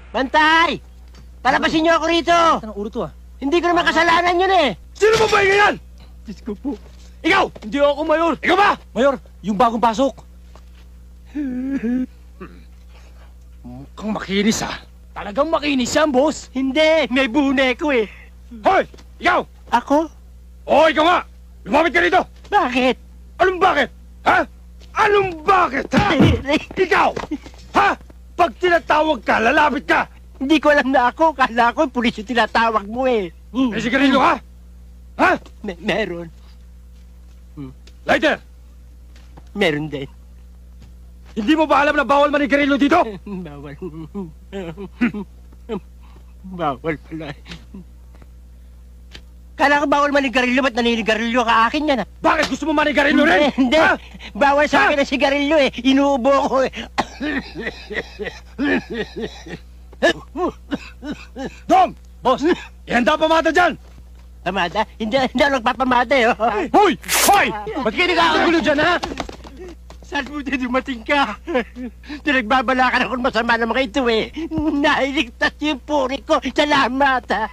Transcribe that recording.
Bantay! Palabasin niyo ako rito! Ang ulo to ah. Hindi ko naman kasalanan yun eh! Sino mo ba yan? Diyos ko po. Ikaw! Hindi ako, Mayor. Ikaw ba? Mayor, yung bagong pasok. Mukhang makinis ah. Talagang makinis yan, boss. Hindi, may buneko eh. Hoy! Ikaw! Ako? Oo, ikaw nga! Lumapit ka rito! Bakit? Anong bakit? Ha? Anong bakit, ha? Ikaw! Ha? Pag tinatawag ka, lalapit ka! Hindi ko alam na ako. Kala ko pulis yung tinatawag mo eh. May sigarilyo ka? Ha? Meron. Lighter! Meron din. Hindi mo ba alam na bawal manigarilyo dito? Bawal. Bawal pala. Kala ko bawal manigarilyo, ba't naninigarilyo ka akin yan ah? Bakit gusto mo manigarilyo rin? Hindi. Ha? Bawal sa akin ang sigarilyo eh. Inuubo ko eh. Dong! Boss, Ihanda pa mata dyan! Pamada? Hindi ako nagpapamada eh. Oh. Hoy! Hoy! ba't kayo nagkakagulo dyan, ha? Saan mo din dumating ka? Pinagbabalakan ako masama naman ito eh. Nailigtas yung puri ko. Salamat ha.